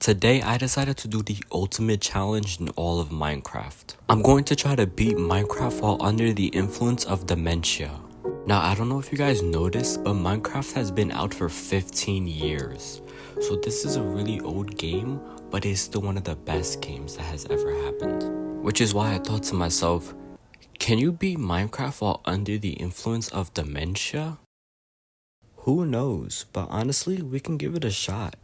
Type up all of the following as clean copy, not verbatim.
Today, I decided to do the ultimate challenge in all of Minecraft. I'm going to try to beat Minecraft while under the influence of dementia. Now, I don't know if you guys noticed, but Minecraft has been out for 15 years. So this is a really old game, but it's still one of the best games that has ever happened. Which is why I thought to myself, can you beat Minecraft while under the influence of dementia? Who knows, but honestly, we can give it a shot.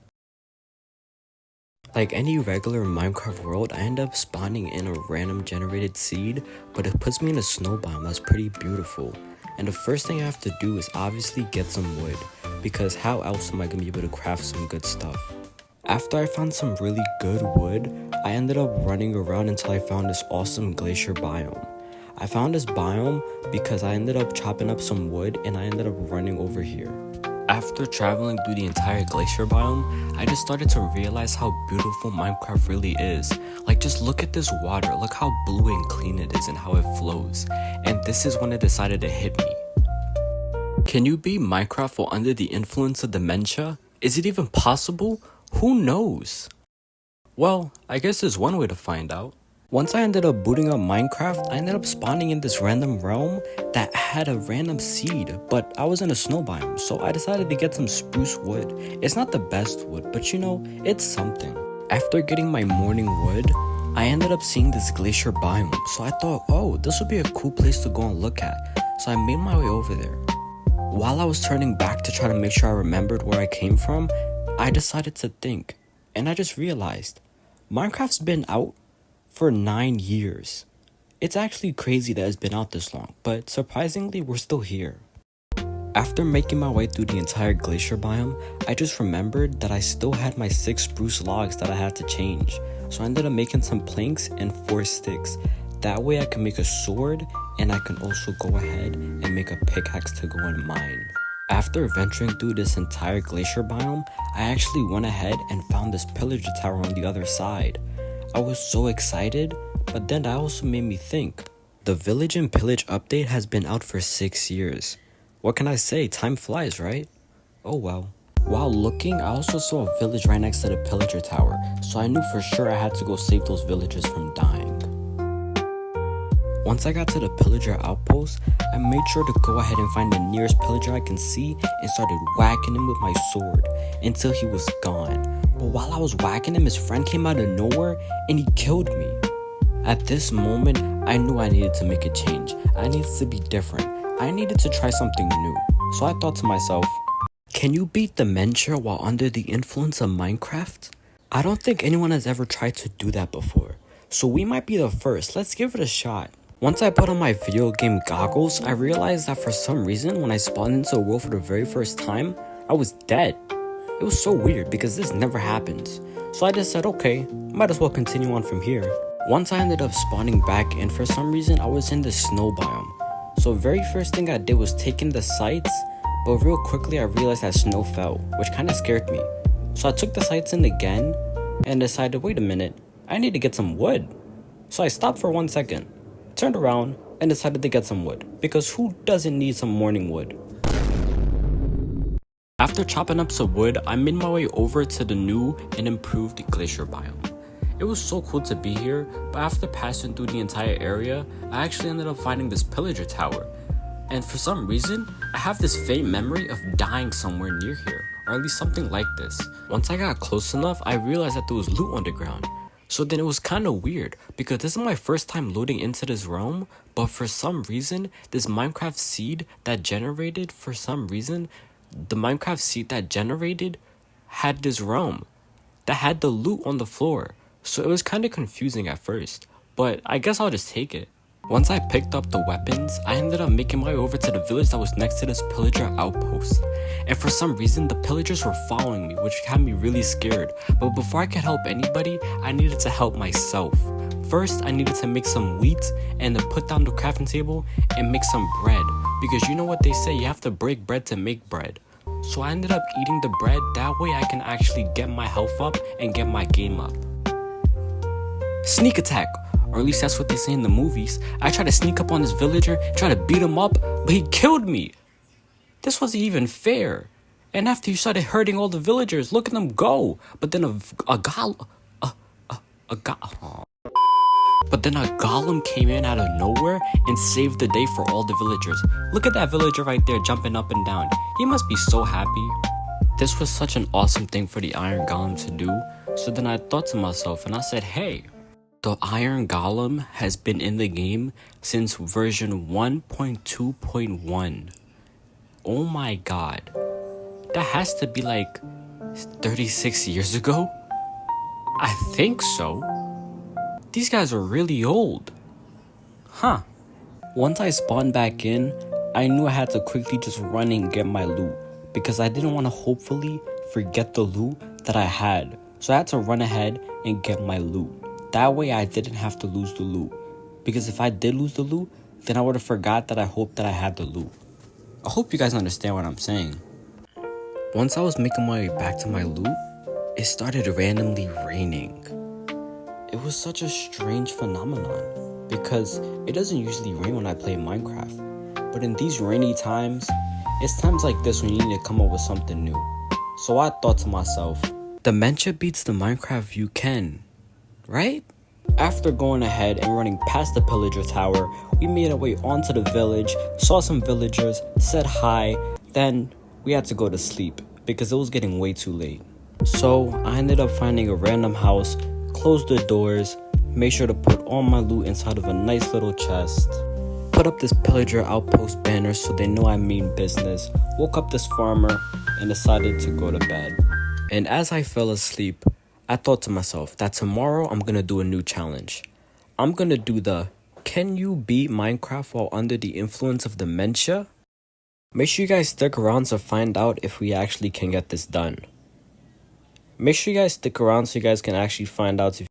Like any regular Minecraft world, I end up spawning in a random generated seed, but it puts me in a snow biome that's pretty beautiful. And the first thing I have to do is obviously get some wood, because how else am I going to be able to craft some good stuff? After I found some really good wood, I ended up running around until I found this awesome glacier biome. I found this biome because I ended up chopping up some wood and I ended up running over here. After traveling through the entire glacier biome, I just started to realize how beautiful Minecraft really is. Like, just look at this water, look how blue and clean it is and how it flows. And this is when it decided to hit me. Can you beat Minecraft while under the influence of dementia? Is it even possible? Who knows? Well, I guess there's one way to find out. Once I ended up booting up Minecraft, I ended up spawning in this random realm that had a random seed, but I was in a snow biome, so I decided to get some spruce wood. It's not the best wood, but you know, it's something. After getting my morning wood, I ended up seeing this glacier biome, so I thought, oh, this would be a cool place to go and look at. So I made my way over there. While I was turning back to try to make sure I remembered where I came from, I decided to think, and I just realized, Minecraft's been out for 9 years. It's actually crazy that it's been out this long, but surprisingly, we're still here. After making my way through the entire glacier biome, I just remembered that I still had my 6 spruce logs that I had to change. So I ended up making some planks and 4 sticks. That way I can make a sword, and I can also go ahead and make a pickaxe to go and mine. After venturing through this entire glacier biome, I actually went ahead and found this pillager tower on the other side. I was so excited, but then that also made me think. The Village and Pillage update has been out for 6 years. What can I say? Time flies, right? Oh well. While looking, I also saw a village right next to the Pillager Tower, so I knew for sure I had to go save those villagers from dying. Once I got to the Pillager outpost, I made sure to go ahead and find the nearest pillager I can see and started whacking him with my sword until he was gone. But while I was whacking him, his friend came out of nowhere and he killed me. At this moment, I knew I needed to make a change. I needed to be different. I needed to try something new. So I thought to myself, can you beat dementia while under the influence of Minecraft? I don't think anyone has ever tried to do that before. So we might be the first. Let's give it a shot. Once I put on my video game goggles, I realized that for some reason, when I spawned into a world for the very first time, I was dead. It was so weird because this never happens. So I just said, okay, might as well continue on from here. Once I ended up spawning back in, for some reason, I was in the snow biome. So very first thing I did was take in the sights, but real quickly I realized that snow fell, which kind of scared me. So I took the sights in again and decided, wait a minute, I need to get some wood. So I stopped for 1 second, turned around, and decided to get some wood, because who doesn't need some morning wood? After chopping up some wood, I made my way over to the new and improved glacier biome. It was so cool to be here, but after passing through the entire area, I actually ended up finding this pillager tower. And for some reason, I have this faint memory of dying somewhere near here, or at least something like this. Once I got close enough, I realized that there was loot underground. So then it was kind of weird, because this is my first time loading into this realm, but for some reason, this Minecraft seed that generated, the Minecraft seed that generated had this realm that had the loot on the floor. So it was kind of confusing at first, but I guess I'll just take it. Once I picked up the weapons, I ended up making my way over to the village that was next to this pillager outpost. And for some reason, the pillagers were following me, which had me really scared. But before I could help anybody, I needed to help myself. First, I needed to make some wheat and then put down the crafting table and make some bread. Because you know what they say, you have to break bread to make bread. So I ended up eating the bread, that way I can actually get my health up and get my game up. Sneak attack, or at least that's what they say in the movies. I tried to sneak up on this villager, try to beat him up, but he killed me. This wasn't even fair. And after you started hurting all the villagers, look at them go. But then a golem came in out of nowhere and saved the day for all the villagers. Look at that villager right there jumping up and down. He must be so happy. This was such an awesome thing for the Iron Golem to do. So then I thought to myself and I said, hey, the Iron Golem has been in the game since version 1.2.1. Oh my god. That has to be like 36 years ago? I think so. These guys are really old. Huh. Once I spawned back in, I knew I had to quickly just run and get my loot, because I didn't want to hopefully forget the loot that I had. So I had to run ahead and get my loot. That way I didn't have to lose the loot. Because if I did lose the loot, then I would have forgot that I hoped that I had the loot. I hope you guys understand what I'm saying. Once I was making my way back to my loot, it started randomly raining. It was such a strange phenomenon, because it doesn't usually rain when I play Minecraft. But in these rainy times, it's times like this when you need to come up with something new. So I thought to myself, Dementia beats the Minecraft you can, right? After going ahead and running past the pillager tower, we made our way onto the village, saw some villagers, said hi, then we had to go to sleep because it was getting way too late. So I ended up finding a random house, closed the doors, made sure to put all my loot inside of a nice little chest, put up this pillager outpost banner so they know I mean business, woke up this farmer, and decided to go to bed. And as I fell asleep, I thought to myself that tomorrow I'm gonna do a new challenge. I'm gonna do the can you beat Minecraft while under the influence of dementia? Make sure you guys stick around to find out if we actually can get this done. Make sure you guys stick around so you guys can actually find out if